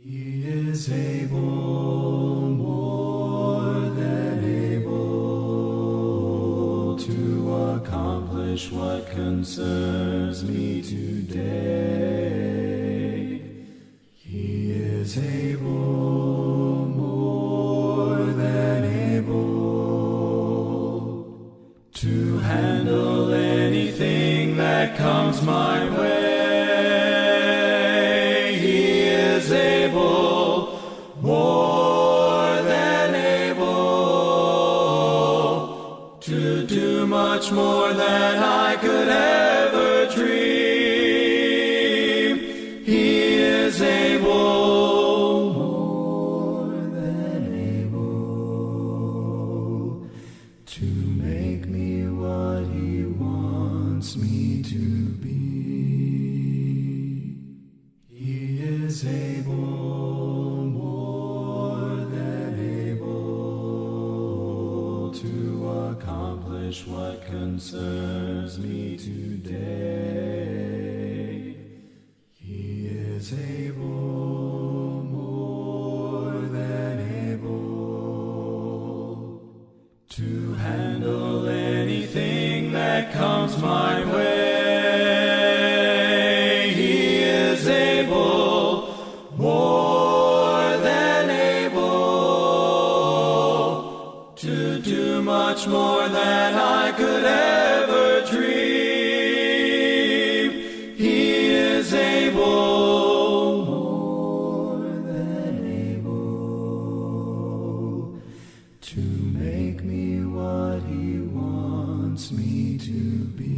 He is able, more than able, to accomplish what concerns me today. He is able, more than able, to handle anything that comes my way. More than able, to do much more than I could ever dream. He is able, more than able, to make me what He wants me to be. He is able, accomplish what concerns me today. He is able, more than able, to handle anything that comes my way. He is able, more than able, to do much more than I could ever dream. He is able, more than able, to make me what He wants me to be.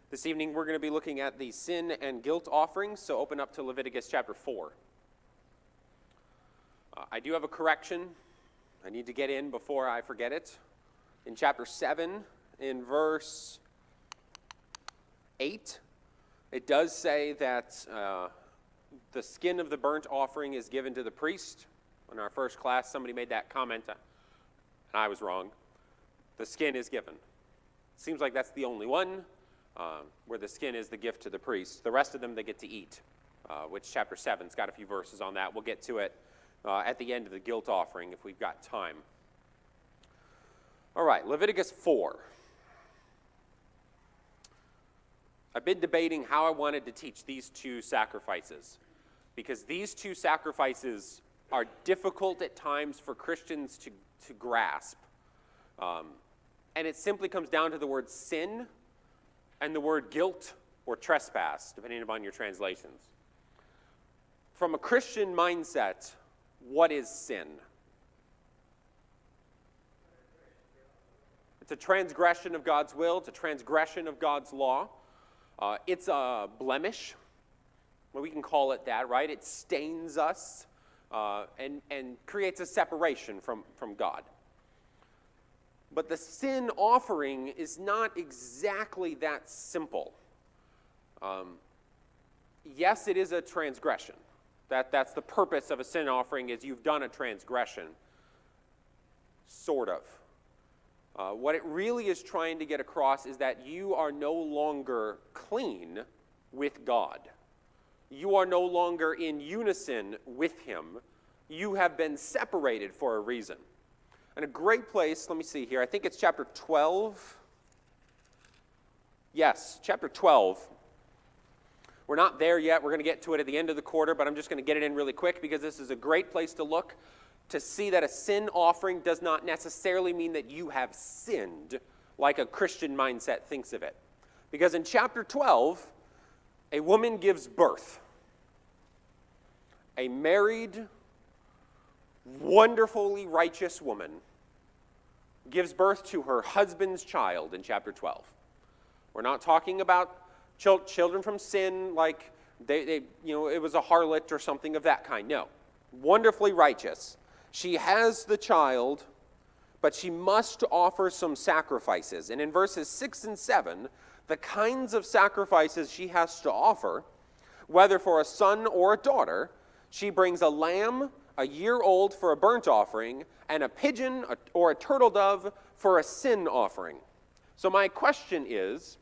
This evening we're going to be looking at the sin and guilt offerings, so open up to Leviticus chapter 4. I do have a correction I need to get in before I forget it. In chapter 7, in verse 8, it does say that the skin of the burnt offering is given to the priest. In our first class, somebody made that comment, and I was wrong. The skin is given. Seems like that's the only one where the skin is the gift to the priest. The rest of them they get to eat, which chapter 7's got a few verses on that. We'll get to it at the end of the guilt offering if we've got time. All right, Leviticus 4. I've been debating how I wanted to teach these two sacrifices, because these two sacrifices are difficult at times for Christians to grasp. And it simply comes down to the word sin and the word guilt or trespass, depending upon your translations. From a Christian mindset, what is sin? It's a transgression of God's will. It's a transgression of God's law. It's a blemish. Well, we can call it that, right? It stains us and creates a separation from God. But the sin offering is not exactly that simple. Yes, it is a transgression. That's the purpose of a sin offering, is you've done a transgression. Sort of. What it really is trying to get across is that you are no longer clean with God. You are no longer in unison with Him. You have been separated for a reason. And a great place, let me see here, I think it's chapter 12. Yes, chapter 12. We're not there yet. We're going to get to it at the end of the quarter, but I'm just going to get it in really quick because this is a great place to look to see that a sin offering does not necessarily mean that you have sinned like a Christian mindset thinks of it. Because in chapter 12, a woman gives birth. A married, wonderfully righteous woman gives birth to her husband's child in chapter 12. We're not talking about children from sin like it was a harlot or something of that kind. No. Wonderfully righteous. She has the child, but she must offer some sacrifices. And in verses 6 and 7, the kinds of sacrifices she has to offer, whether for a son or a daughter, she brings a lamb a year old for a burnt offering, and a pigeon or a turtle dove for a sin offering. So my question is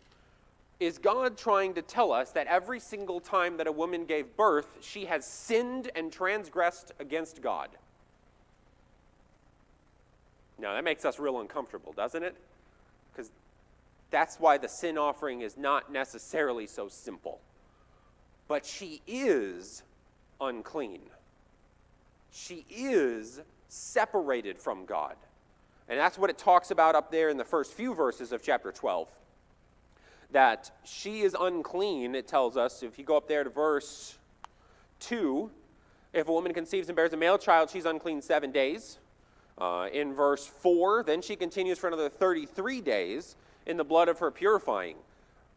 God trying to tell us that every single time that a woman gave birth, she has sinned and transgressed against God? Now, that makes us real uncomfortable, doesn't it? Because that's why the sin offering is not necessarily so simple. But she is unclean. She is separated from God. And that's what it talks about up there in the first few verses of chapter 12. That she is unclean, it tells us, if you go up there to verse 2, if a woman conceives and bears a male child, she's unclean 7 days. In verse 4, then she continues for another 33 days in the blood of her purifying.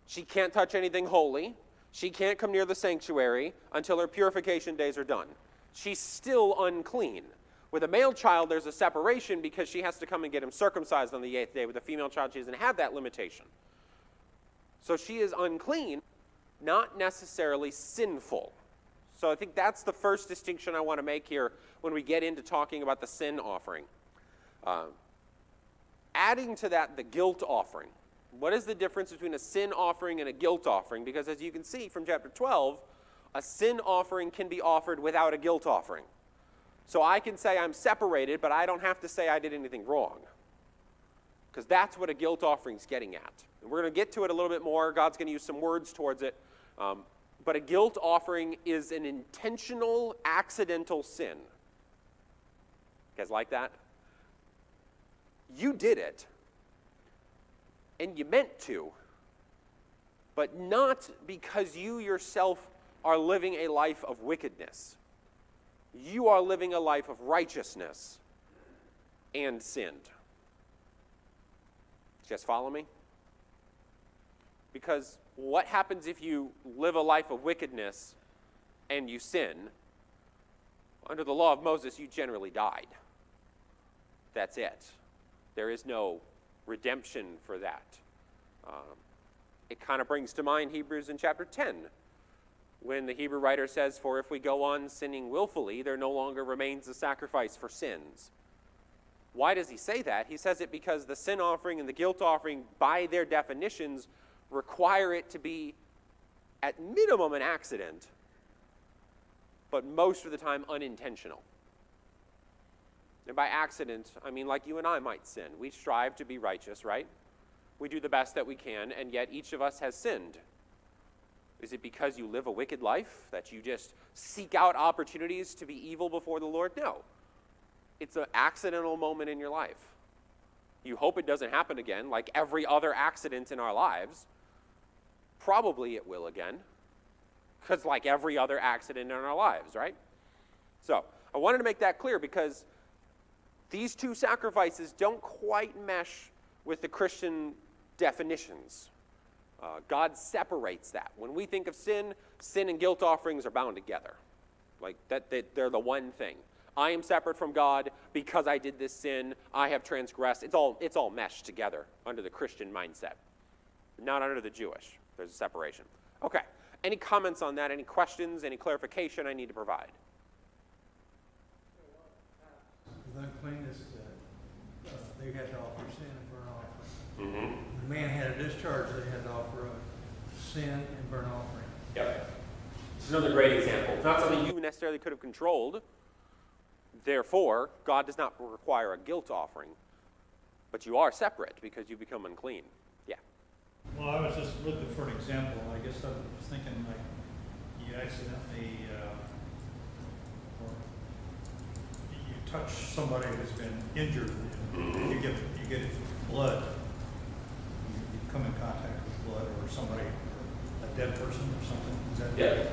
She can't touch anything holy. She can't come near the sanctuary until her purification days are done. She's still unclean. With a male child, there's a separation because she has to come and get him circumcised on the 8th day. With a female child, she doesn't have that limitation. So she is unclean, not necessarily sinful. So I think that's the first distinction I want to make here when we get into talking about the sin offering. Adding to that the guilt offering. What is the difference between a sin offering and a guilt offering? Because as you can see from chapter 12, a sin offering can be offered without a guilt offering. So I can say I'm separated, but I don't have to say I did anything wrong. Because that's what a guilt offering is getting at. And we're going to get to it a little bit more. God's going to use some words towards it. But a guilt offering is an intentional, accidental sin. You guys like that? You did it, and you meant to, but not because you yourself are living a life of wickedness. You are living a life of righteousness and sinned. You guys follow me? Because what happens if you live a life of wickedness and you sin? Under the law of Moses, you generally died. That's it. There is no redemption for that. It kind of brings to mind Hebrews in chapter 10, when the Hebrew writer says, "For if we go on sinning willfully, there no longer remains a sacrifice for sins." Why does he say that? He says it because the sin offering and the guilt offering, by their definitions, require it to be, at minimum, an accident, but most of the time unintentional. And by accident, I mean like you and I might sin. We strive to be righteous, right? We do the best that we can, and yet each of us has sinned. Is it because you live a wicked life, that you just seek out opportunities to be evil before the Lord? No. It's an accidental moment in your life. You hope it doesn't happen again, like every other accident in our lives. Probably it will again, because like every other accident in our lives, right? So I wanted to make that clear because these two sacrifices don't quite mesh with the Christian definitions. God separates that. When we think of sin, sin and guilt offerings are bound together. Like that, they're the one thing. I am separate from God because I did this sin. I have transgressed. It's all meshed together under the Christian mindset, not under the Jewish. There's a separation. Okay. Any comments on that? Any questions? Any clarification I need to provide? With uncleanness, they had to offer sin and burnt offering. Mm-hmm. The man had a discharge, they had to offer a sin and burnt offering. Yep. It's another great example. It's not something you necessarily could have controlled. Therefore, God does not require a guilt offering. But you are separate because you become unclean. Yeah. Well, I was just looking for an example. I guess I was thinking like you accidentally, or you touch somebody who's been injured. You get blood. You come in contact with blood, or somebody, a dead person or something. Is that Yeah.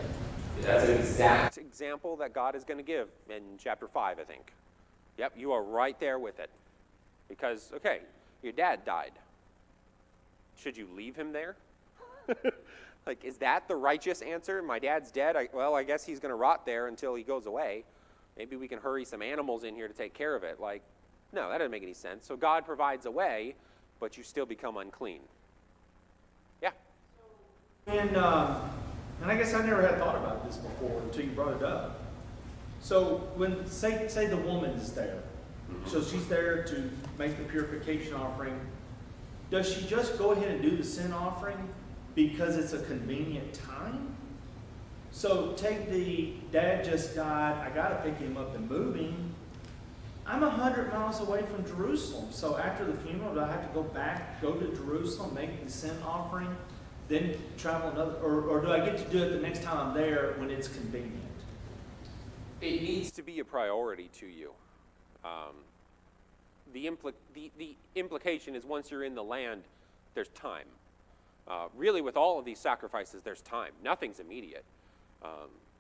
That's an exact example that God is going to give in chapter 5, I think. Yep, you are right there with it. Because, okay, your dad died. Should you leave him there? Like, is that the righteous answer? My dad's dead. I guess he's going to rot there until he goes away. Maybe we can hurry some animals in here to take care of it. Like, no, that doesn't make any sense. So God provides a way, but you still become unclean. Yeah. And I guess I never had thought about this before until you brought it up. So when, say the woman is there, so she's there to make the purification offering, does she just go ahead and do the sin offering because it's a convenient time? So take the dad just died, I got to pick him up and move him. I'm 100 miles away from Jerusalem. So after the funeral, do I have to go to Jerusalem, make the sin offering, then travel another, or do I get to do it the next time I'm there when it's convenient? It needs to be a priority to you. The implication is once you're in the land, there's time. Really, with all of these sacrifices, there's time. Nothing's immediate.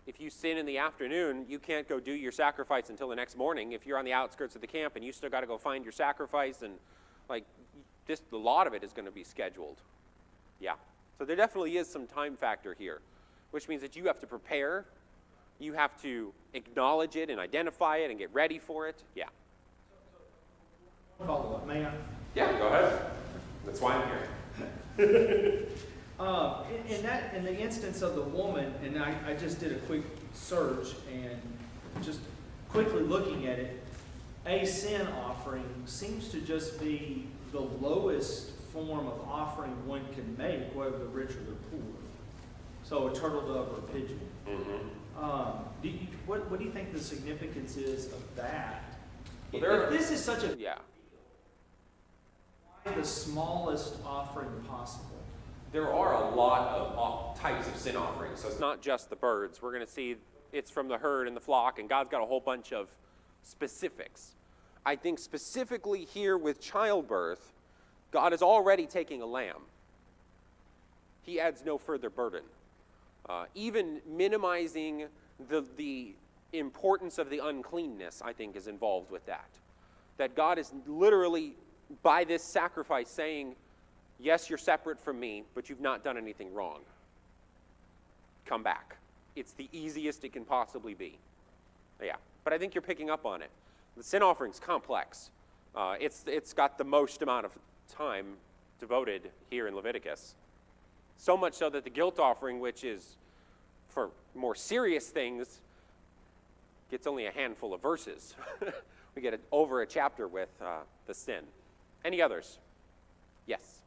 If you sin in the afternoon, you can't go do your sacrifice until the next morning. If you're on the outskirts of the camp and you still got to go find your sacrifice, and like this, a lot of it is going to be scheduled. Yeah. So there definitely is some time factor here, which means that you have to prepare, you have to acknowledge it and identify it and get ready for it. Yeah. Follow up, may I? Yeah, go ahead. That's why I'm here. In the instance of the woman, and I just did a quick search and just quickly looking at it, a sin offering seems to just be the lowest form of offering one can make, whether they're rich or they're poor. So a turtle dove or a pigeon. What do you think the significance is of that? Well, if this is such a Yeah. why the smallest offering possible? There are a lot of types of sin offerings. So it's not just the birds. We're going to see it's from the herd and the flock, and God's got a whole bunch of specifics. I think specifically here with childbirth, God is already taking a lamb. He adds no further burden. Even minimizing the importance of the uncleanness, I think, is involved with that. That God is literally, by this sacrifice, saying, yes, you're separate from me, but you've not done anything wrong. Come back. It's the easiest it can possibly be. Yeah, but I think you're picking up on it. The sin offering's complex. It's got the most amount of time devoted here in Leviticus. So much so that the guilt offering, which is for more serious things, gets only a handful of verses. We get over a chapter with the sin. Any others? Yes.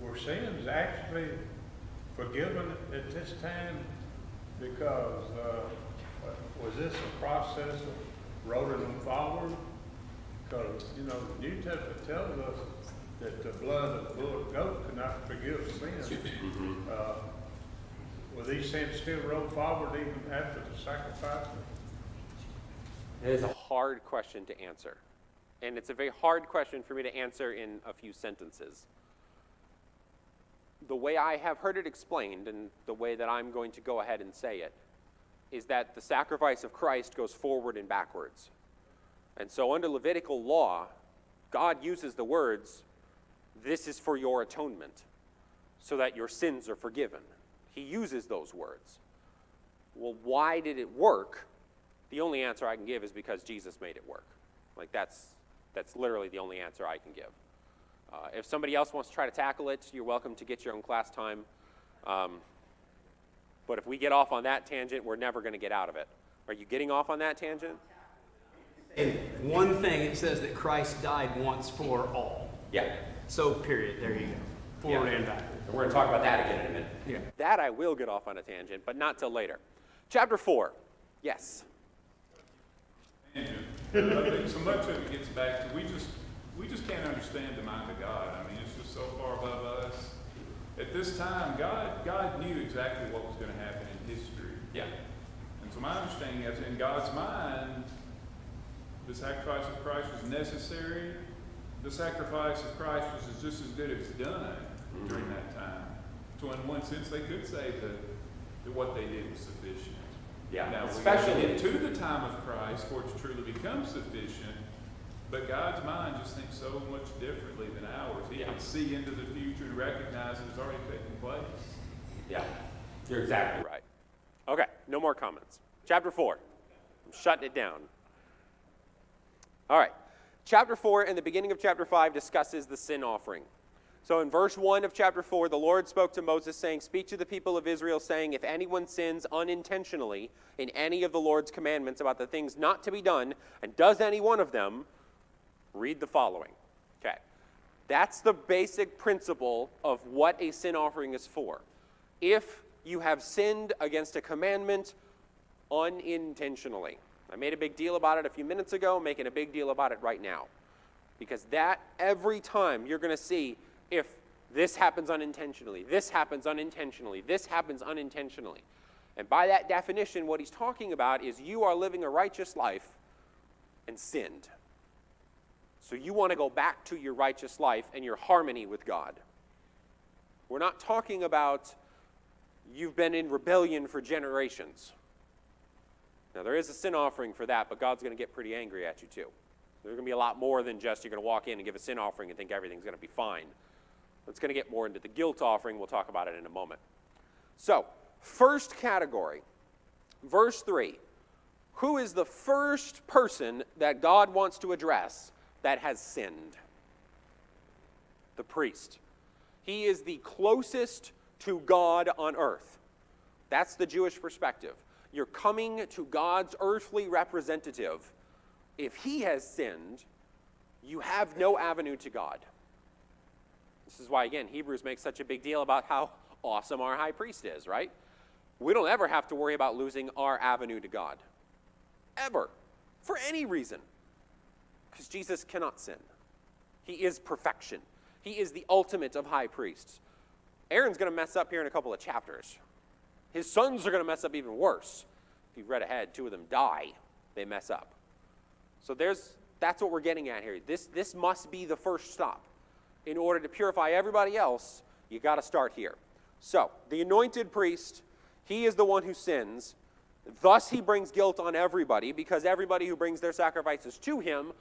Were sins actually forgiven at this time? Because was this a process of rolling them forward? Because, you know, the New Testament tells us that the blood of the bull and goat could not forgive sin. Were these sins still rolled forward even after the sacrifice? It is a hard question to answer. And it's a very hard question for me to answer in a few sentences. The way I have heard it explained, and the way that I'm going to go ahead and say it, is that the sacrifice of Christ goes forward and backwards. And so under Levitical law, God uses the words, "This is for your atonement," so that your sins are forgiven. He uses those words. Well, why did it work? The only answer I can give is because Jesus made it work. Like, that's literally the only answer I can give. If somebody else wants to try to tackle it, you're welcome to get your own class time. But if we get off on that tangent, we're never going to get out of it. Are you getting off on that tangent? In one thing, it says that Christ died once for all. Yeah. So, period. There you go. Forward and backward. We're going to talk about that again in a minute. Yeah. That I will get off on a tangent, but not till later. Chapter 4. Yes. I think so much of it gets back to we just can't understand the mind of God. I mean, it's just so far above us. At this time, God knew exactly what was going to happen in history. Yeah. And so my understanding is, in God's mind, the sacrifice of Christ was necessary. The sacrifice of Christ was just as good as done during that time. So in one sense, they could say that what they did was sufficient. Yeah. Now, Especially we get to the time of Christ for it to truly become sufficient, but God's mind just thinks so much differently than ours. He can see into the future and recognize that it's already taken place. Yeah. You're exactly right. Okay, no more comments. Chapter 4. I'm shutting it down. All right. Chapter 4 and the beginning of chapter 5 discusses the sin offering. So in verse 1 of chapter 4, the Lord spoke to Moses, saying, "Speak to the people of Israel, saying, if anyone sins unintentionally in any of the Lord's commandments about the things not to be done, and does any one of them, read the following." Okay. That's the basic principle of what a sin offering is for. If you have sinned against a commandment unintentionally. I made a big deal about it a few minutes ago, I'm making a big deal about it right now. Because that, every time you're going to see if this happens unintentionally, this happens unintentionally, this happens unintentionally. And by that definition, what he's talking about is you are living a righteous life and sinned. So you want to go back to your righteous life and your harmony with God. We're not talking about you've been in rebellion for generations. Now, there is a sin offering for that, but God's going to get pretty angry at you, too. There's going to be a lot more than just you're going to walk in and give a sin offering and think everything's going to be fine. It's going to get more into the guilt offering. We'll talk about it in a moment. So, first category, verse 3. Who is the first person that God wants to address that has sinned? The priest. He is the closest to God on earth. That's the Jewish perspective. You're coming to God's earthly representative. If he has sinned, you have no avenue to God. This is why, again, Hebrews makes such a big deal about how awesome our high priest is, right? We don't ever have to worry about losing our avenue to God. Ever. For any reason. Because Jesus cannot sin. He is perfection. He is the ultimate of high priests. Aaron's going to mess up here in a couple of chapters. His sons are going to mess up even worse. If you've read ahead, 2 of them die. They mess up. So that's what we're getting at here. This must be the first stop. In order to purify everybody else, you got to start here. So, the anointed priest, he is the one who sins. Thus, he brings guilt on everybody, because everybody who brings their sacrifices to him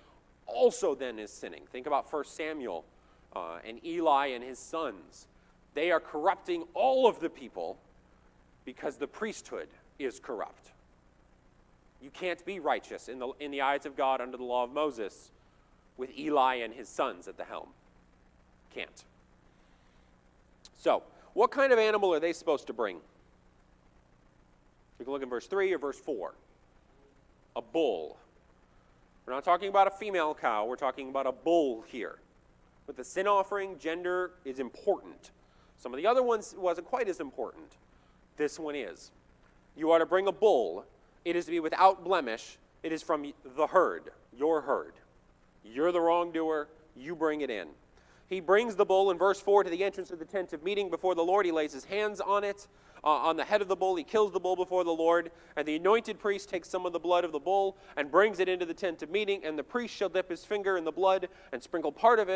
also then is sinning. Think about 1 Samuel and Eli and his sons. They are corrupting all of the people because the priesthood is corrupt. You can't be righteous in the eyes of God under the law of Moses with Eli and his sons at the helm. Can't. So, what kind of animal are they supposed to bring? You can look in verse 3 or verse 4. A bull. We're not talking about a female cow. We're talking about a bull here. With the sin offering, gender is important. Some of the other ones wasn't quite as important. This one is. You are to bring a bull. It is to be without blemish. It is from the herd, your herd. You're the wrongdoer. You bring it in. He brings the bull in verse 4 to the entrance of the tent of meeting before the Lord. He lays his hands on it, on the head of the bull. He kills the bull before the Lord. And the anointed priest takes some of the blood of the bull and brings it into the tent of meeting. And the priest shall dip his finger in the blood and sprinkle part of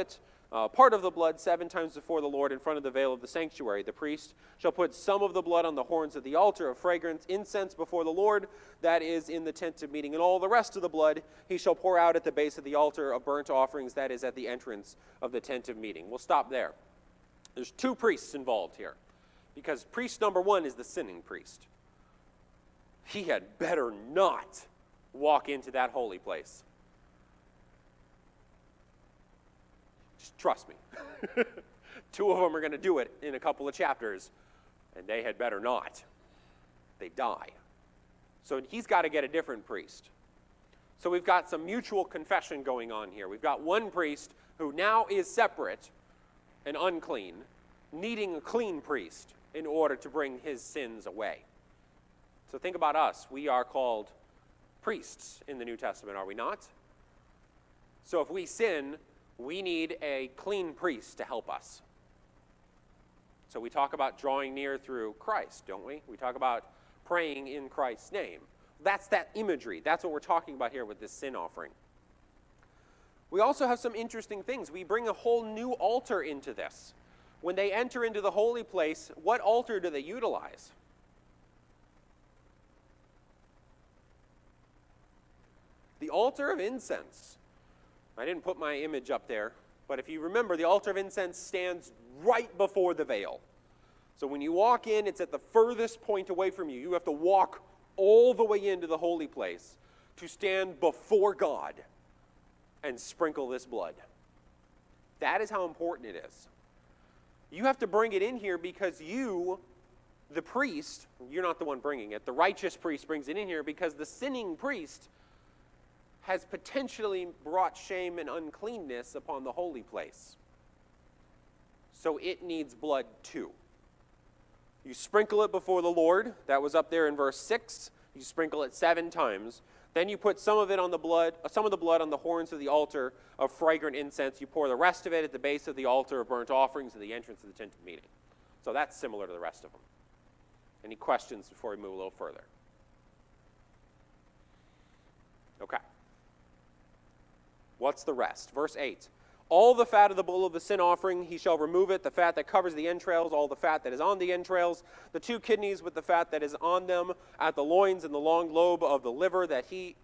the blood 7 times before the Lord in front of the veil of the sanctuary. The priest shall put some of the blood on the horns of the altar of fragrance incense before the Lord, that is in the tent of meeting. And all the rest of the blood he shall pour out at the base of the altar of burnt offerings, that is at the entrance of the tent of meeting. We'll stop there. There's 2 priests involved here, because priest number 1 is the sinning priest. He had better not walk into that holy place. Just trust me. 2 of them are going to do it in a couple of chapters, and they had better not. They die. So he's got to get a different priest. So we've got some mutual confession going on here. We've got one priest who now is separate and unclean, needing a clean priest in order to bring his sins away. So think about us. We are called priests in the New Testament, are we not? So if we sin, we need a clean priest to help us. So we talk about drawing near through Christ, don't we? We talk about praying in Christ's name. That's that imagery. That's what we're talking about here with this sin offering. We also have some interesting things. We bring a whole new altar into this. When they enter into the holy place, what altar do they utilize? The altar of incense. I didn't put my image up there, but if you remember, the altar of incense stands right before the veil. So when you walk in, it's at the furthest point away from you. You have to walk all the way into the holy place to stand before God and sprinkle this blood. That is how important it is. You have to bring it in here because you, the priest, you're not the one bringing it, the righteous priest brings it in here because the sinning priest has potentially brought shame and uncleanness upon the holy place. So it needs blood too. You sprinkle it before the Lord. That was up there in verse 6. You sprinkle it 7 times. Then you put some of the blood on the horns of the altar of fragrant incense. You pour the rest of it at the base of the altar of burnt offerings at the entrance of the tent of meeting. So that's similar to the rest of them. Any questions before we move a little further? Okay. What's the rest? Verse 8. All the fat of the bull of the sin offering, he shall remove it, the fat that covers the entrails, all the fat that is on the entrails, the 2 kidneys with the fat that is on them, at the loins and the long lobe of the liver that he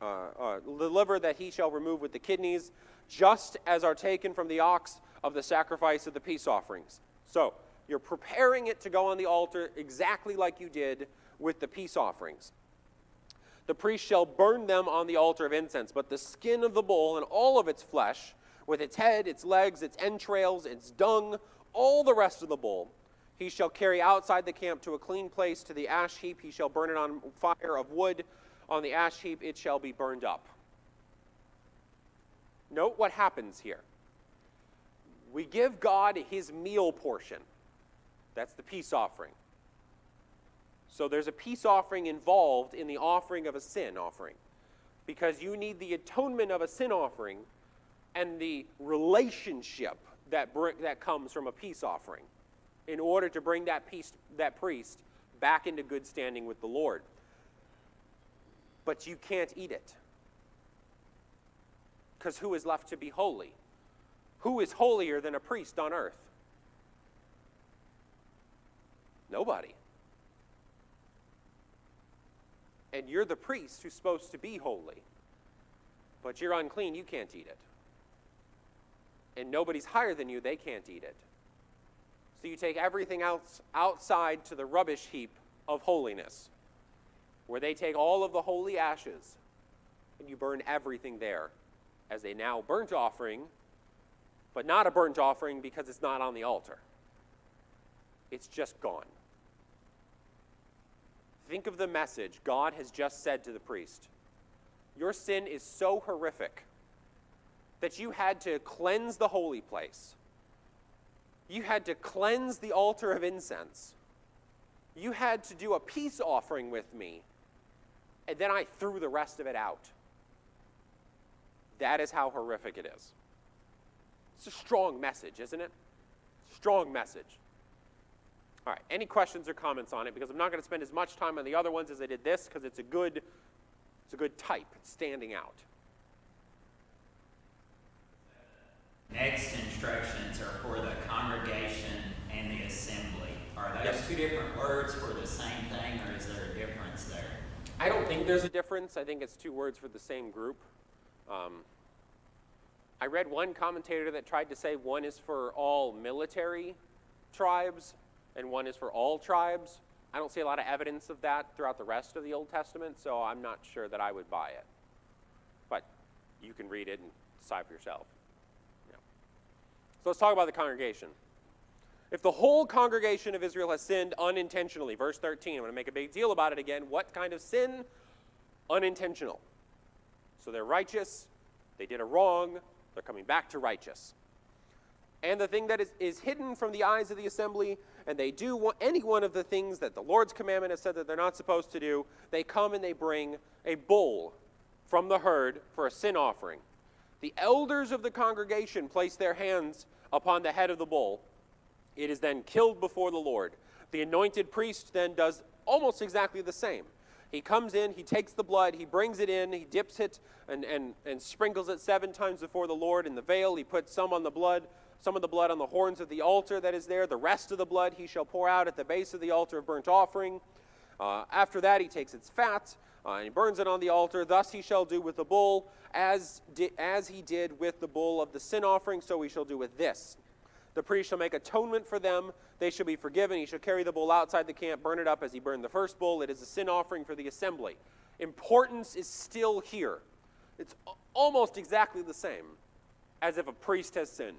shall remove with the kidneys, just as are taken from the ox of the sacrifice of the peace offerings. So, you're preparing it to go on the altar exactly like you did with the peace offerings. The priest shall burn them on the altar of incense, but the skin of the bull and all of its flesh, with its head, its legs, its entrails, its dung, all the rest of the bull he shall carry outside the camp to a clean place, to the ash heap. He shall burn it on fire of wood. On the ash heap it shall be burned up. Note what happens here. We give God his meal portion. That's the peace offering. So there's a peace offering involved in the offering of a sin offering, because you need the atonement of a sin offering and the relationship that comes from a peace offering in order to bring that priest back into good standing with the Lord. But you can't eat it, because who is left to be holy? Who is holier than a priest on earth? Nobody. And you're the priest who's supposed to be holy, but you're unclean, you can't eat it. And nobody's higher than you, they can't eat it. So you take everything else outside to the rubbish heap of holiness, where they take all of the holy ashes, and you burn everything there as a now burnt offering, but not a burnt offering because it's not on the altar. It's just gone. Think of the message God has just said to the priest. Your sin is so horrific that you had to cleanse the holy place. You had to cleanse the altar of incense. You had to do a peace offering with me, and then I threw the rest of it out. That is how horrific it is. It's a strong message, isn't it? Strong message. All right, any questions or comments on it? Because I'm not going to spend as much time on the other ones as I did this, because it's a good type. It's standing out. Next instructions are for the congregation and the assembly. Are those Yes. two different words for the same thing, or is there a difference there? I don't think there's a difference. I think it's two words for the same group. I read one commentator that tried to say one is for all military tribes and one is for all tribes. I don't see a lot of evidence of that throughout the rest of the Old Testament, so I'm not sure that I would buy it. But you can read it and decide for yourself. Yeah. So let's talk about the congregation. If the whole congregation of Israel has sinned unintentionally, verse 13, I'm going to make a big deal about it again. What kind of sin? Unintentional. So they're righteous, they did a wrong, they're coming back to righteous. And the thing that is hidden from the eyes of the assembly, and they do any one of the things that the Lord's commandment has said that they're not supposed to do, they come and they bring a bull from the herd for a sin offering. The elders of the congregation place their hands upon the head of the bull. It is then killed before the Lord. The anointed priest then does almost exactly the same. He comes in, he takes the blood, he brings it in, he dips it and sprinkles it 7 times before the Lord in the veil. He puts some of the blood on the horns of the altar that is there. The rest of the blood he shall pour out at the base of the altar of burnt offering. After that he takes its fat and he burns it on the altar. Thus he shall do with the bull, as he did with the bull of the sin offering, so he shall do with this. The priest shall make atonement for them. They shall be forgiven. He shall carry the bull outside the camp, burn it up as he burned the first bull. It is a sin offering for the assembly. Importance is still here. It's almost exactly the same as if a priest has sinned.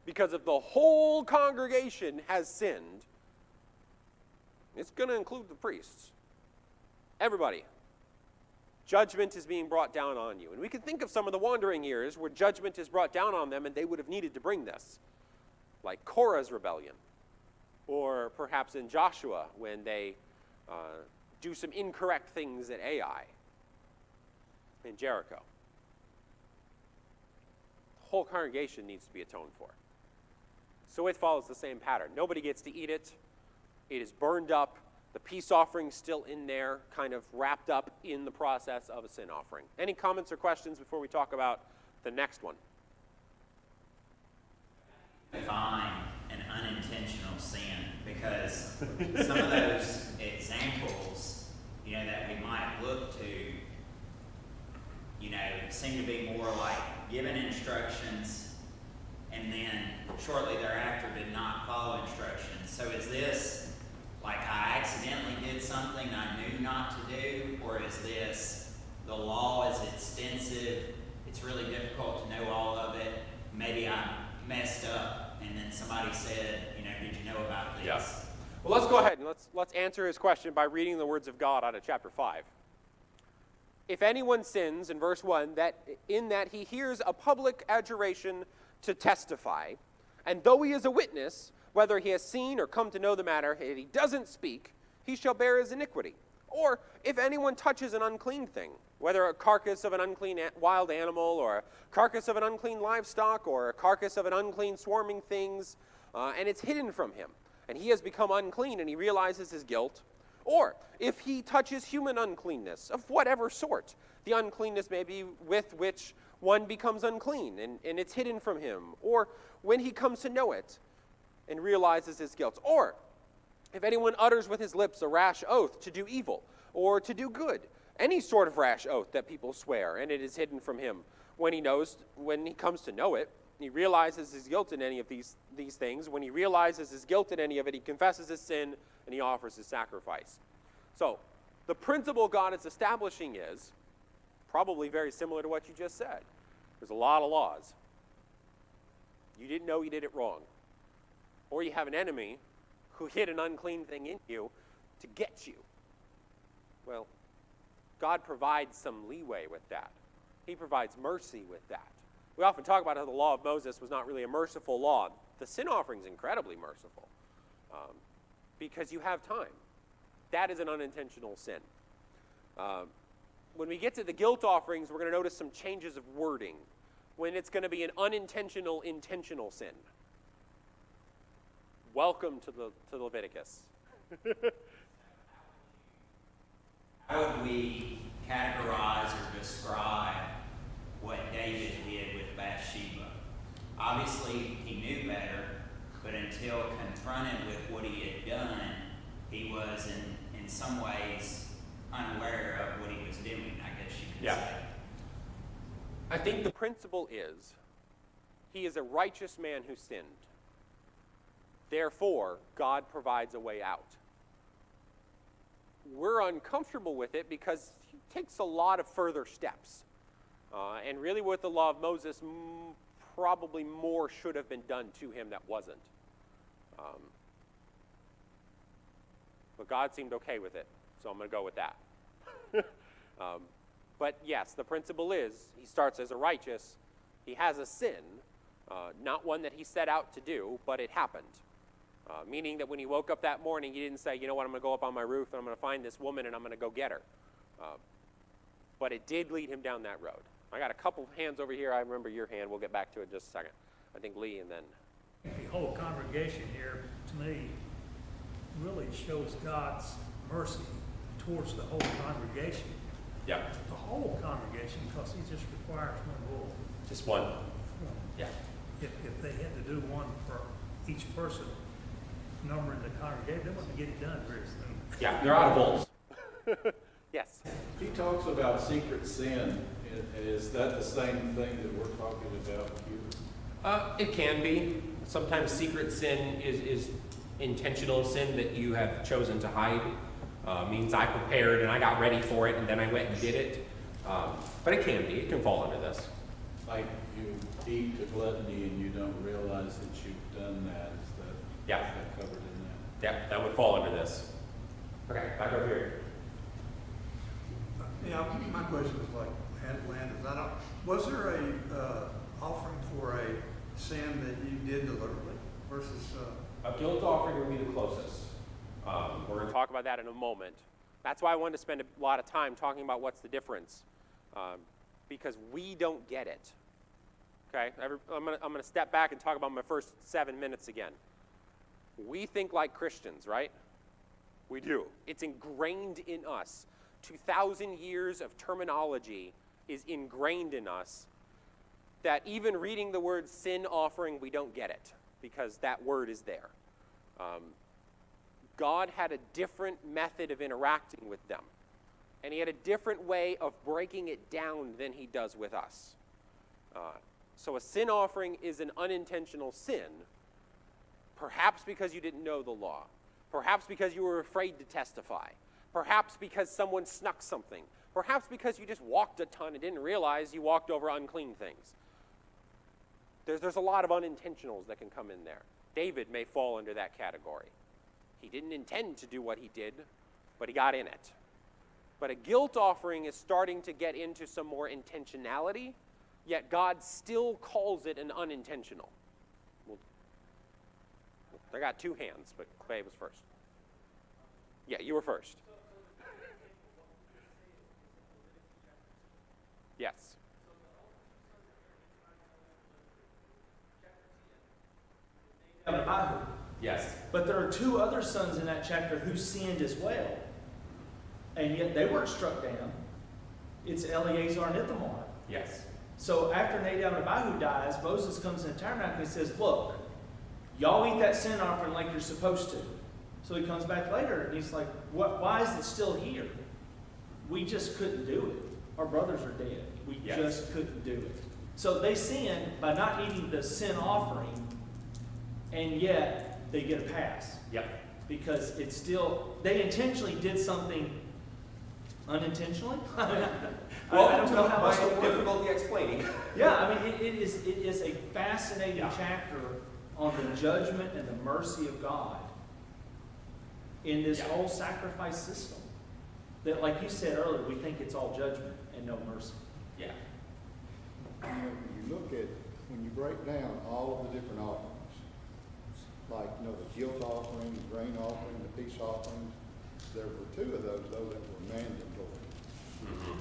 Because if the whole congregation has sinned, it's going to include the priests. Everybody. Judgment is being brought down on you. And we can think of some of the wandering years where judgment is brought down on them and they would have needed to bring this. Like Korah's rebellion, or perhaps in Joshua when they do some incorrect things at Ai in Jericho. The whole congregation needs to be atoned for. So it follows the same pattern. Nobody gets to eat it. It is burned up. The peace offering still in there, kind of wrapped up in the process of a sin offering. Any comments or questions before we talk about the next one? Define an unintentional sin, because some of those examples, that we might look to, seem to be more like given instructions and then shortly thereafter did not follow instructions. So is this like I accidentally did something I knew not to do, or is this the law is extensive, it's really difficult to know all of it, maybe I messed up and then somebody said, did you know about this? Yeah. Well, let's go ahead and let's answer his question by reading the words of God out of chapter 5. If anyone sins, in verse 1, that he hears a public adjuration to testify, and though he is a witness, whether he has seen or come to know the matter, and he doesn't speak, he shall bear his iniquity. Or if anyone touches an unclean thing, whether a carcass of an unclean wild animal, or a carcass of an unclean livestock, or a carcass of an unclean swarming things, and it's hidden from him, and he has become unclean, and he realizes his guilt. Or if he touches human uncleanness, of whatever sort, the uncleanness may be with which one becomes unclean, and it's hidden from him. Or when he comes to know it, and realizes his guilt. Or if anyone utters with his lips a rash oath to do evil, or to do good, any sort of rash oath that people swear, and it is hidden from him, when he comes to know it, he realizes his guilt in any of these things. When he realizes his guilt in any of it, he confesses his sin, and he offers his sacrifice. So, the principle God is establishing is probably very similar to what you just said. There's a lot of laws. You didn't know you did it wrong. Or you have an enemy who hid an unclean thing in you to get you. Well, God provides some leeway with that. He provides mercy with that. We often talk about how the law of Moses was not really a merciful law. The sin offering is incredibly merciful because you have time. That is an unintentional sin. When we get to the guilt offerings, we're going to notice some changes of wording when it's going to be an unintentional, intentional sin. Welcome to Leviticus. How would we categorize or describe what David did with Bathsheba? Obviously, he knew better, but until confronted with what he had done, he was in some ways unaware of what he was doing, I guess you could say. I think the principle is, he is a righteous man who sinned. Therefore, God provides a way out. We're uncomfortable with it because he takes a lot of further steps. And really with the law of Moses, probably more should have been done to him that wasn't. But God seemed okay with it, so I'm going to go with that. But yes, the principle is, he starts as a righteous. He has a sin, not one that he set out to do, but it happened. Meaning that when he woke up that morning, he didn't say, you know what, I'm going to go up on my roof and I'm going to find this woman and I'm going to go get her. But it did lead him down that road. I got a couple of hands over here. I remember your hand. We'll get back to it in just a second. I think Lee and then... The whole congregation here, to me, really shows God's mercy towards the whole congregation. Yeah. The whole congregation, because he just requires one rule. Just one. Yeah. If they had to do one for each person, numbering the congregation, they wouldn't get it done very soon. Yeah, they're out of bowls. Yes. He talks about secret sin. Is that the same thing that we're talking about here? It can be. Sometimes secret sin is intentional sin that you have chosen to hide. Means I prepared and I got ready for it and then I went and did it. But it can be. It can fall under this. Like you eat to gluttony and you don't realize that you've done that. Is that covered in that? Yeah, that would fall under this. Okay, back over here. Yeah, my question was like, Landis, was there a offering for a sin that you did deliberately versus? A guilt offering would be the closest. We're going to talk about that in a moment. That's why I wanted to spend a lot of time talking about what's the difference, because we don't get it. Okay, I'm going to step back and talk about my first 7 minutes again. We think like Christians, right? We do. It's ingrained in us. 2,000 years of terminology is ingrained in us that even reading the word sin offering, we don't get it because that word is there. God had a different method of interacting with them, and he had a different way of breaking it down than he does with us. So a sin offering is an unintentional sin, perhaps because you didn't know the law, perhaps because you were afraid to testify, perhaps because someone snuck something, perhaps because you just walked a ton and didn't realize you walked over unclean things. There's a lot of unintentionals that can come in there. David may fall under that category. He didn't intend to do what he did, but he got in it. But a guilt offering is starting to get into some more intentionality, yet God still calls it an unintentional. Well, I got two hands, but Clay was first. Yeah, you were first. Yes. Yes. But there are two other sons in that chapter who sinned as well. And yet they weren't struck down. It's Eleazar and Ithamar. Yes. So after Nadab and Abihu dies, Moses comes in the tabernacle and says, look, y'all eat that sin offering like you're supposed to. So he comes back later and he's like, why is it still here? We just couldn't do it. Our brothers are dead. We just couldn't do it. So they sin by not eating the sin offering, and yet they get a pass. Yep. Because it's still, they intentionally did something unintentionally? I don't know how else to word it. Difficulty explaining. Yeah, I mean, it is a fascinating chapter on the judgment and the mercy of God in this whole sacrifice system. That, like you said earlier, we think it's all judgment and no mercy. Yeah. You know, when you look at, when you break down all of the different offerings, like, you know, the guilt offering, the grain offering, the peace offerings, there were two of those, though, that were mandatory. Mm-hmm.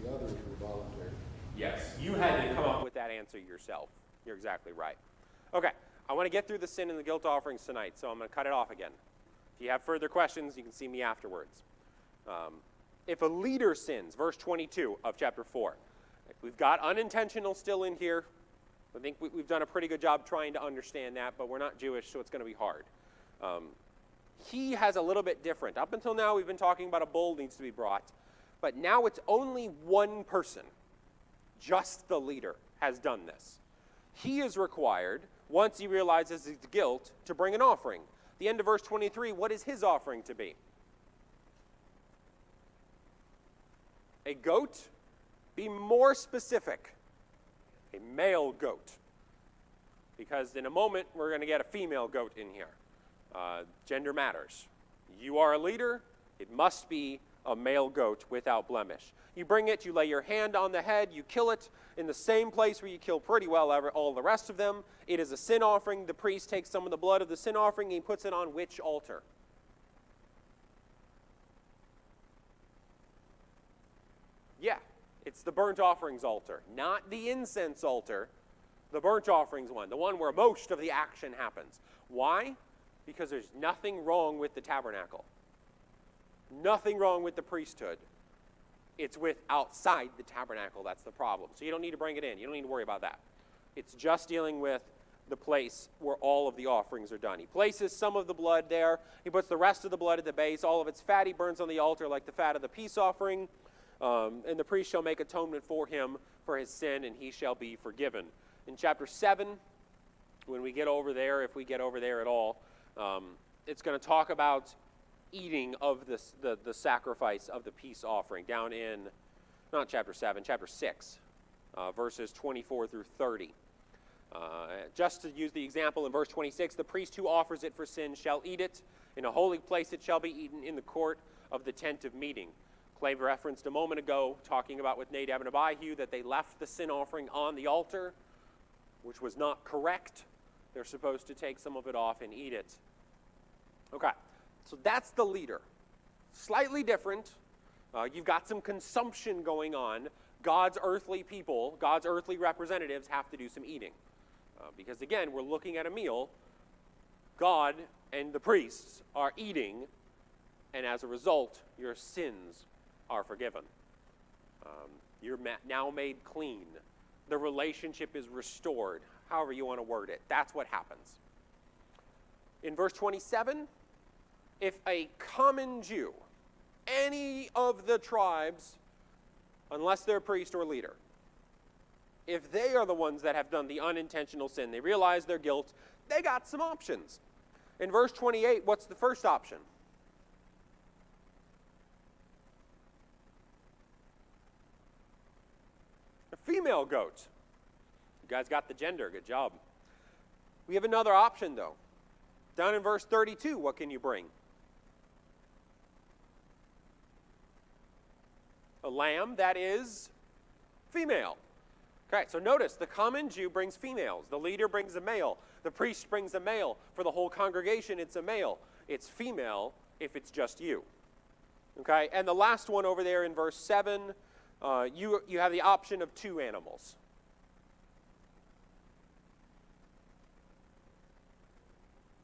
The others were voluntary. Yes. You had to come up with that answer yourself. You're exactly right. Okay. I want to get through the sin and the guilt offerings tonight, so I'm going to cut it off again. If you have further questions, you can see me afterwards. If a leader sins, verse 22 of chapter 4, we've got unintentional still in here. I think we've done a pretty good job trying to understand that, but we're not Jewish, so it's going to be hard. He has a little bit different. Up until now, we've been talking about a bull needs to be brought, but now it's only one person, just the leader, has done this. He is required, once he realizes his guilt, to bring an offering. The end of verse 23, what is his offering to be? A goat? Be more specific. A male goat. Because in a moment, we're going to get a female goat in here. Gender matters. You are a leader, it must be a male goat without blemish. You bring it, you lay your hand on the head, you kill it in the same place where you kill pretty well all the rest of them. It is a sin offering. The priest takes some of the blood of the sin offering and he puts it on which altar? Yeah, it's the burnt offerings altar, not the incense altar, the burnt offerings one, the one where most of the action happens. Why? Because there's nothing wrong with the tabernacle. Nothing wrong with the priesthood. It's with outside the tabernacle that's the problem. So you don't need to bring it in. You don't need to worry about that. It's just dealing with the place where all of the offerings are done. He places some of the blood there. He puts the rest of the blood at the base. All of its fat he burns on the altar like the fat of the peace offering. And the priest shall make atonement for him for his sin, and he shall be forgiven. In chapter 7, when we get over there, if we get over there at all, it's going to talk about eating of the sacrifice of the peace offering down in, not chapter 7, chapter 6, verses 24 through 30. Just to use the example in verse 26, the priest who offers it for sin shall eat it. In a holy place it shall be eaten in the court of the tent of meeting. Clay referenced a moment ago, talking about with Nadab and Abihu, that they left the sin offering on the altar, which was not correct. They're supposed to take some of it off and eat it. Okay, so that's the leader. Slightly different. You've got some consumption going on. God's earthly people, God's earthly representatives have to do some eating. Because again, we're looking at a meal. God and the priests are eating, and as a result, your sins are forgiven. You're now made clean. The relationship is restored, however you want to word it. That's what happens. In verse 27, if a common Jew, any of the tribes, unless they're a priest or leader, if they are the ones that have done the unintentional sin, they realize their guilt, they got some options. In verse 28, what's the first option? A female goat. guys got the gender. Good job. We have another option, though. Down in verse 32, what can you bring? A lamb that is female. Okay, so notice, the common Jew brings females. The leader brings a male. The priest brings a male. For the whole congregation, it's a male. It's female if it's just you. Okay, and the last one over there in verse 7, you have the option of 2 animals.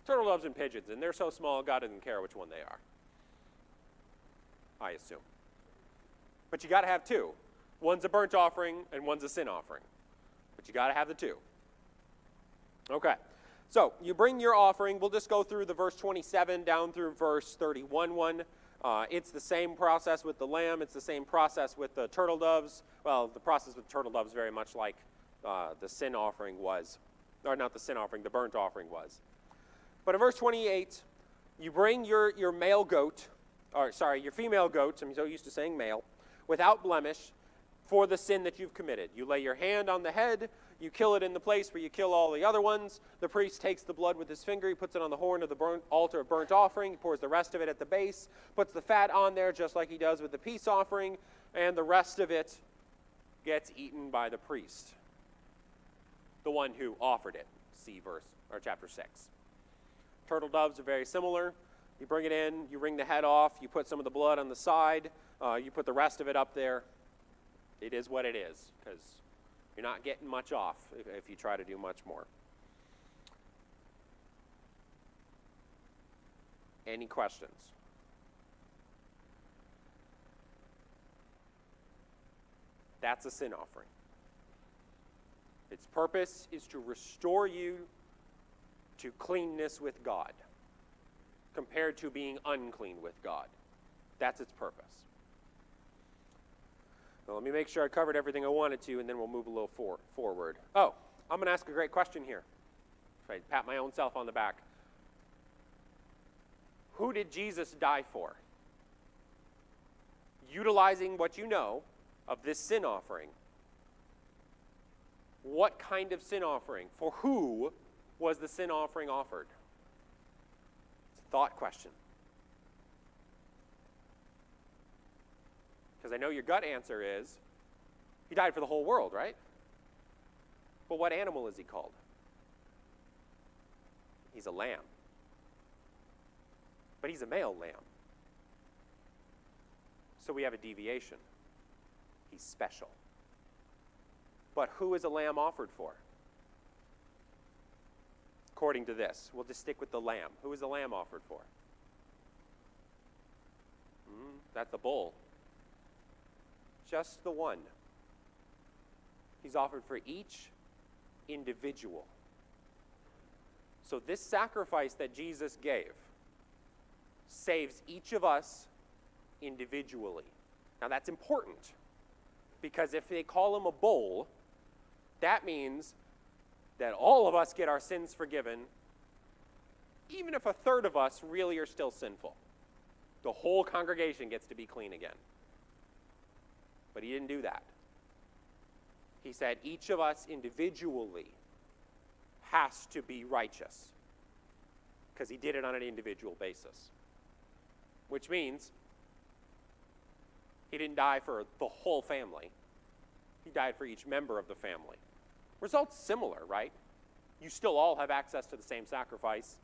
Turtle doves and pigeons, and they're so small, God doesn't care which one they are, I assume. But you got to have 2. One's a burnt offering, and one's a sin offering. But you got to have the 2. Okay, so you bring your offering. We'll just go through the verse 27 down through verse 31 one. It's the same process with the lamb. It's the same process with the turtle doves. Well, the process with turtle doves very much like the sin offering was. Or not the sin offering, the burnt offering was. But in verse 28, you bring your male goat, or sorry, your female goat, I'm so used to saying male, without blemish, for the sin that you've committed. You lay your hand on the head, you kill it in the place where you kill all the other ones. The priest takes the blood with his finger, he puts it on the horn of the altar of burnt offering, he pours the rest of it at the base, puts the fat on there just like he does with the peace offering, and the rest of it gets eaten by the priest, the one who offered it. See verse or chapter 6. Turtle doves are very similar. You bring it in, you wring the head off, you put some of the blood on the side, you put the rest of it up there. It is what it is, because you're not getting much off if you try to do much more. Any questions? That's a sin offering. Its purpose is to restore you to cleanness with God, compared to being unclean with God. That's its purpose. Now, let me make sure I covered everything I wanted to, and then we'll move a little forward. Oh, I'm going to ask a great question here. If I pat my own self on the back. Who did Jesus die for? Utilizing what you know of this sin offering, what kind of sin offering? For who was the sin offering offered? It's a thought question. Because I know your gut answer is, he died for the whole world, right? But what animal is he called? He's a lamb. But he's a male lamb. So we have a deviation. He's special. But who is a lamb offered for? According to this, we'll just stick with the lamb. Who is the lamb offered for? That's the bull. Just the one. He's offered for each individual. So this sacrifice that Jesus gave saves each of us individually. Now that's important, because if they call him a bull, that means that all of us get our sins forgiven, even if a third of us really are still sinful. The whole congregation gets to be clean again. But he didn't do that. He said each of us individually has to be righteous, because he did it on an individual basis. Which means he didn't die for the whole family. He died for each member of the family. Results similar, right? You still all have access to the same sacrifice.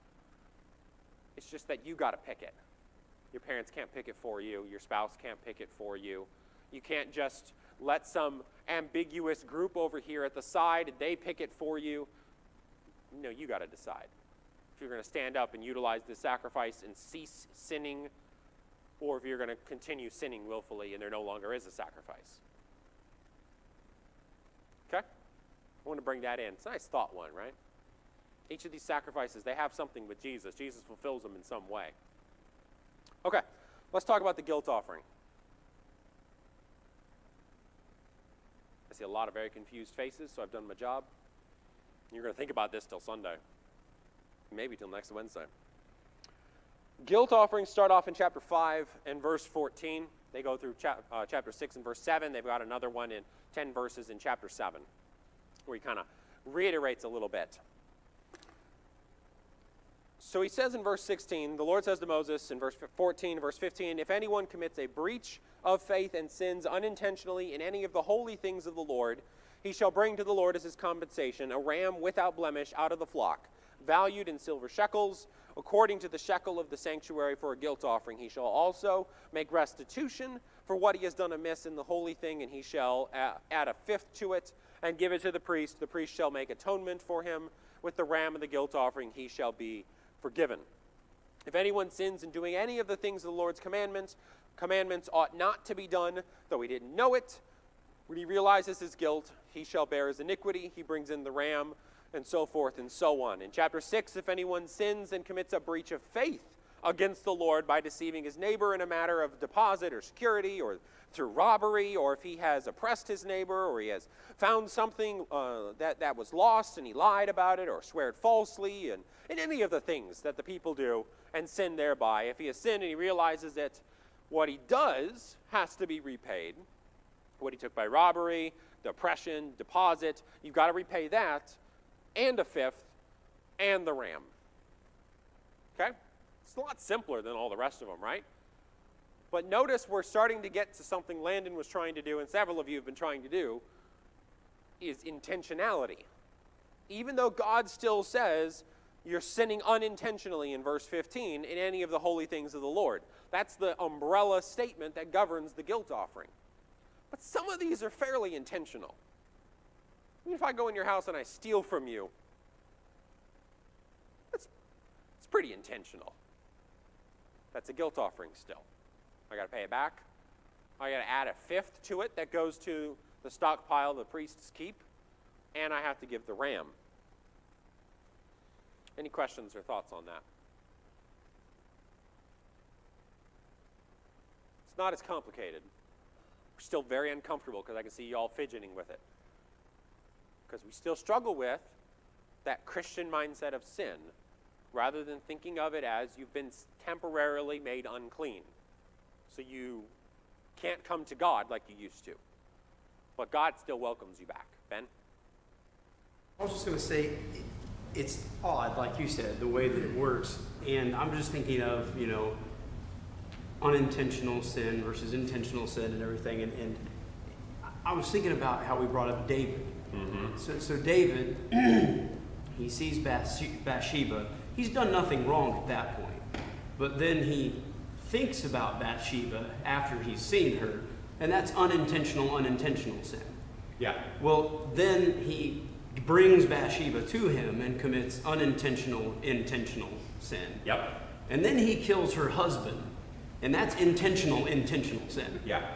It's just that you got to pick it. Your parents can't pick it for you. Your spouse can't pick it for you. You can't just let some ambiguous group over here at the side, they pick it for you. No, you got to decide. If you're going to stand up and utilize this sacrifice and cease sinning, or if you're going to continue sinning willfully and there no longer is a sacrifice. Okay? I want to bring that in. It's a nice thought one, right? Each of these sacrifices, they have something with Jesus. Jesus fulfills them in some way. Okay, let's talk about the guilt offering. I see a lot of very confused faces, so I've done my job. You're going to think about this till Sunday. Maybe till next Wednesday. Guilt offerings start off in chapter 5 and verse 14. They go through chapter 6 and verse 7. They've got another one in 10 verses in chapter 7, where he kind of reiterates a little bit. So he says in verse 16, the Lord says to Moses in verse 14, verse 15, if anyone commits a breach of faith and sins unintentionally in any of the holy things of the Lord, he shall bring to the Lord as his compensation a ram without blemish out of the flock, valued in silver shekels, according to the shekel of the sanctuary for a guilt offering. He shall also make restitution for what he has done amiss in the holy thing, and he shall add a fifth to it and give it to the priest. The priest shall make atonement for him with the ram of the guilt offering. He shall be forgiven. If anyone sins in doing any of the things of the Lord's commandments ought not to be done, though he didn't know it. When he realizes his guilt, he shall bear his iniquity. He brings in the ram, and so forth and so on. In chapter 6, if anyone sins and commits a breach of faith against the Lord by deceiving his neighbor in a matter of deposit or security or through robbery, or if he has oppressed his neighbor, or he has found something that was lost and he lied about it or sweared falsely, and any of the things that the people do and sin thereby, if he has sinned and he realizes that what he does has to be repaid, what he took by robbery, the oppression, deposit, you've got to repay that, and a fifth, and the ram. Okay? It's a lot simpler than all the rest of them, right? But notice we're starting to get to something Landon was trying to do, and several of you have been trying to do, is intentionality. Even though God still says you're sinning unintentionally in verse 15 in any of the holy things of the Lord. That's the umbrella statement that governs the guilt offering. But some of these are fairly intentional. If I go in your house and I steal from you, it's pretty intentional. That's a guilt offering still. I got to pay it back. I got to add a fifth to it that goes to the stockpile the priests keep, and I have to give the ram. Any questions or thoughts on that? It's not as complicated. We're still very uncomfortable because I can see you all fidgeting with it. Because we still struggle with that Christian mindset of sin, rather than thinking of it as you've been temporarily made unclean. So you can't come to God like you used to. But God still welcomes you back. Ben? I was just going to say, it's odd, like you said, the way that it works. And I'm just thinking of, unintentional sin versus intentional sin and everything. And I was thinking about how we brought up David. Mm-hmm. So David, he sees Bathsheba. He's done nothing wrong at that point. But then he thinks about Bathsheba after he's seen her, and that's unintentional sin. Yeah. Well, then he brings Bathsheba to him and commits intentional sin. Yep. And then he kills her husband, and that's intentional sin. Yeah.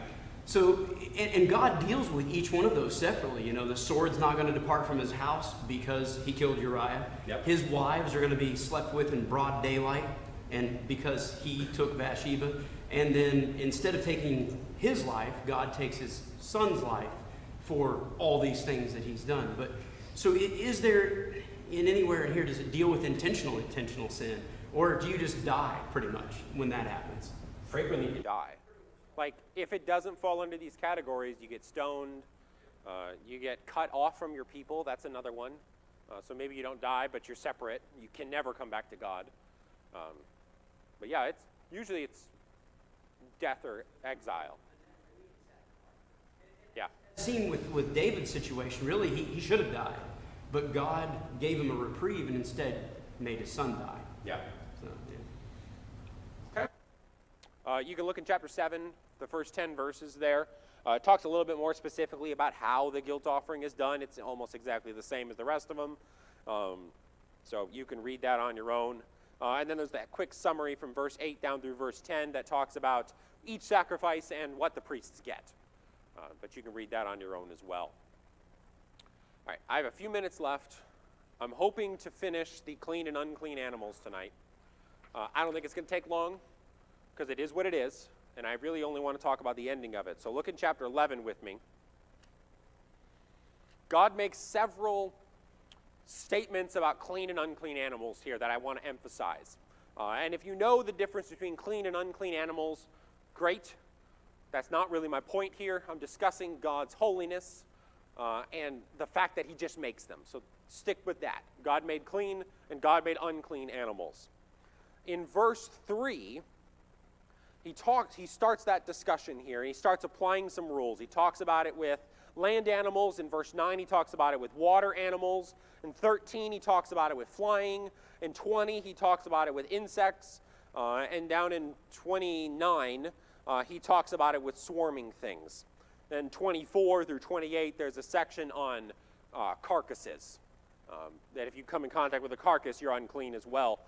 So, and God deals with each one of those separately. The sword's not going to depart from his house because he killed Uriah. Yep. His wives are going to be slept with in broad daylight, and because he took Bathsheba. And then instead of taking his life, God takes his son's life for all these things that he's done. But so is there, in anywhere in here, does it deal with intentional sin? Or do you just die pretty much when that happens? Frequently you die. Like, if it doesn't fall under these categories, you get stoned, you get cut off from your people. That's another one. So maybe you don't die, but you're separate. You can never come back to God. But yeah, it's death or exile. Yeah. Scene with David's situation, really, he should have died. But God gave him a reprieve and instead made his son die. Yeah. So, yeah. Okay. You can look in chapter 7, the first 10 verses there. It talks a little bit more specifically about how the guilt offering is done. It's almost exactly the same as the rest of them. So you can read that on your own. And then there's that quick summary from verse 8 down through verse 10 that talks about each sacrifice and what the priests get. But you can read that on your own as well. All right, I have a few minutes left. I'm hoping to finish the clean and unclean animals tonight. I don't think it's going to take long because it is what it is, and I really only want to talk about the ending of it. So look in chapter 11 with me. God makes several statements about clean and unclean animals here that I want to emphasize. And if you know the difference between clean and unclean animals, great. That's not really my point here. I'm discussing God's holiness and the fact that he just makes them. So stick with that. God made clean and God made unclean animals. In verse 3, he starts that discussion here, and he starts applying some rules. He talks about it with land animals. In verse 9, he talks about it with water animals. In 13, he talks about it with flying. In 20, he talks about it with insects. And down in 29, he talks about it with swarming things. Then 24 through 28, there's a section on carcasses. That if you come in contact with a carcass, you're unclean as well.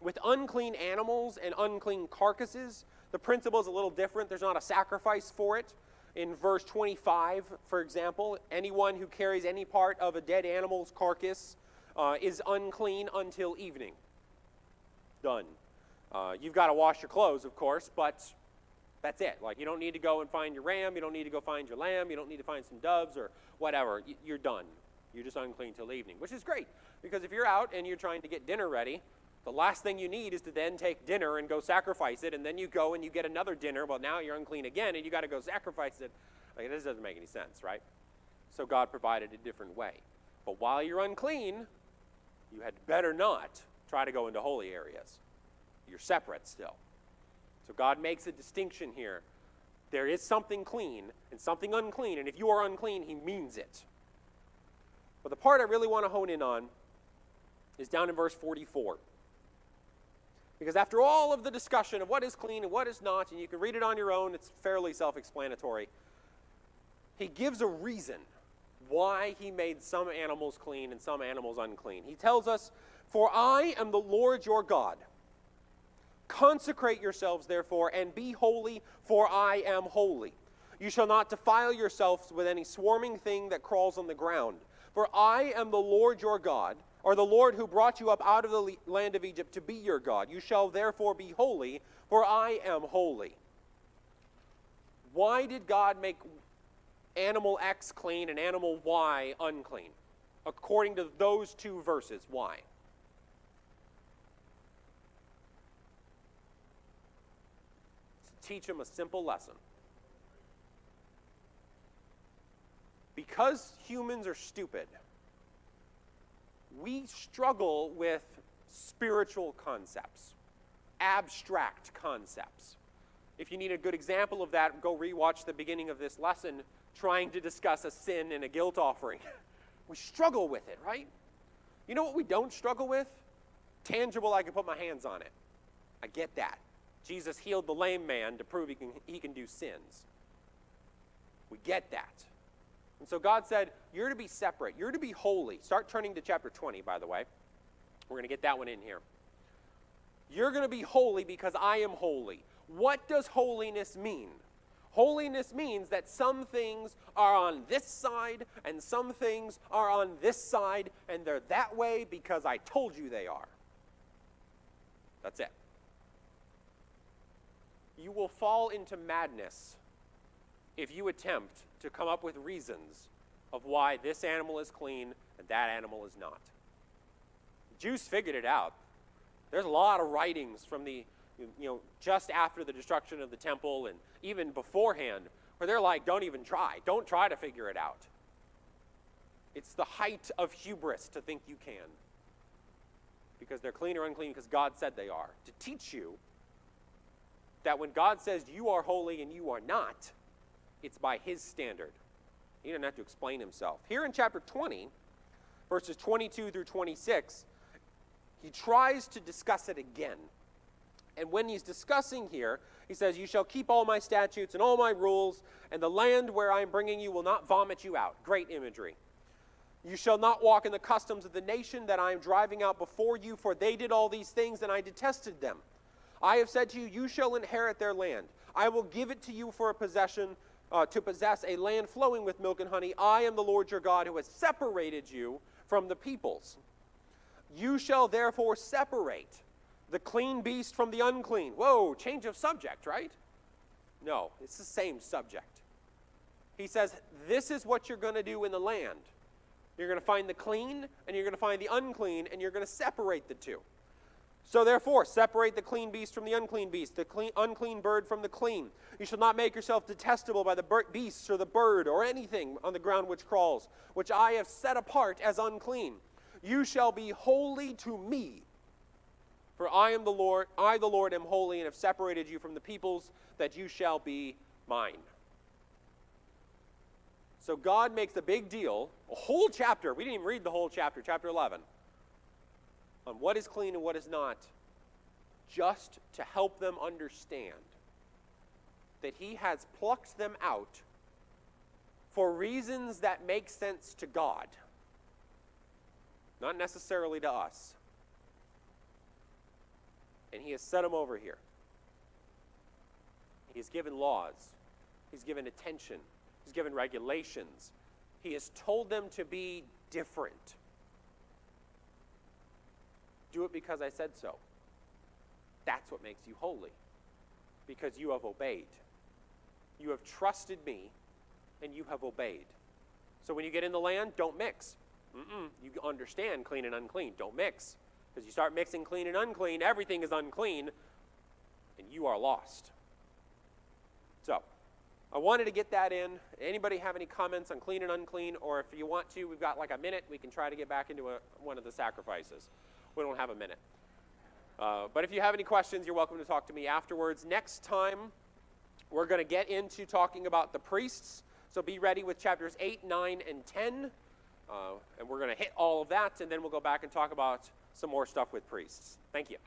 With unclean animals and unclean carcasses, the principle is a little different. There's not a sacrifice for it. In verse 25, for example, anyone who carries any part of a dead animal's carcass is unclean until evening. Done. You've got to wash your clothes, of course, but that's it. Like, you don't need to go and find your ram. You don't need to go find your lamb. You don't need to find some doves or whatever. You're done. You're just unclean till evening, which is great, because if you're out and you're trying to get dinner ready, the last thing you need is to then take dinner and go sacrifice it, and then you go and you get another dinner. Well, now you're unclean again, and you got to go sacrifice it. Like, this doesn't make any sense, right? So God provided a different way. But while you're unclean, you had better not try to go into holy areas. You're separate still. So God makes a distinction here. There is something clean and something unclean, and if you are unclean, he means it. But the part I really want to hone in on is down in verse 44. Because after all of the discussion of what is clean and what is not, and you can read it on your own, it's fairly self-explanatory, he gives a reason why he made some animals clean and some animals unclean. He tells us, "For I am the Lord your God. Consecrate yourselves, therefore, and be holy, for I am holy. You shall not defile yourselves with any swarming thing that crawls on the ground. For I am the Lord your God, or the Lord who brought you up out of the land of Egypt to be your God. You shall therefore be holy, for I am holy." Why did God make animal X clean and animal Y unclean? According to those two verses, why? To teach them a simple lesson. Because humans are stupid, we struggle with spiritual concepts, abstract concepts. If you need a good example of that, go rewatch the beginning of this lesson trying to discuss a sin and a guilt offering. We struggle with it, right? You know what we don't struggle with? Tangible, I can put my hands on it. I get that. Jesus healed the lame man to prove he can do sins. We get that. And so God said, you're to be separate. You're to be holy. Start turning to chapter 20, by the way. We're going to get that one in here. You're going to be holy because I am holy. What does holiness mean? Holiness means that some things are on this side and some things are on this side, and they're that way because I told you they are. That's it. You will fall into madness if you attempt to come up with reasons of why this animal is clean and that animal is not. The Jews figured it out. There's a lot of writings from just after the destruction of the temple and even beforehand where they're like, don't even try. Don't try to figure it out. It's the height of hubris to think you can. Because they're clean or unclean because God said they are. To teach you that when God says you are holy and you are not, it's by his standard. He doesn't have to explain himself. Here in chapter 20, verses 22 through 26, he tries to discuss it again. And when he's discussing here, he says, "You shall keep all my statutes and all my rules, and the land where I am bringing you will not vomit you out." Great imagery. "You shall not walk in the customs of the nation that I am driving out before you, for they did all these things, and I detested them. I have said to you, you shall inherit their land. I will give it to you for a possession, to possess a land flowing with milk and honey. I am the Lord your God who has separated you from the peoples. You shall therefore separate the clean beast from the unclean." Whoa, change of subject, right? No, it's the same subject. He says, this is what you're going to do in the land. You're going to find the clean and you're going to find the unclean, and you're going to separate the two. So therefore, separate the clean beast from the unclean beast, the unclean bird from the clean. You shall not make yourself detestable by the beasts or the bird or anything on the ground which crawls, which I have set apart as unclean. You shall be holy to me. For I am the Lord, I the Lord am holy, and have separated you from the peoples, that you shall be mine. So God makes a big deal, a whole chapter, we didn't even read the whole chapter, chapter 11, on what is clean and what is not, just to help them understand that he has plucked them out for reasons that make sense to God, not necessarily to us. And he has set them over here. He has given laws. He's given attention. He's given regulations. He has told them to be different. Do it because I said so. That's what makes you holy. Because you have obeyed. You have trusted me, and you have obeyed. So when you get in the land, don't mix. You understand clean and unclean. Don't mix. Because you start mixing clean and unclean, everything is unclean, and you are lost. So, I wanted to get that in. Anybody have any comments on clean and unclean? Or if you want to, we've got like a minute. We can try to get back into one of the sacrifices. We don't have a minute. But if you have any questions, you're welcome to talk to me afterwards. Next time, we're going to get into talking about the priests. So be ready with chapters 8, 9, and 10. And we're going to hit all of that, and then we'll go back and talk about some more stuff with priests. Thank you.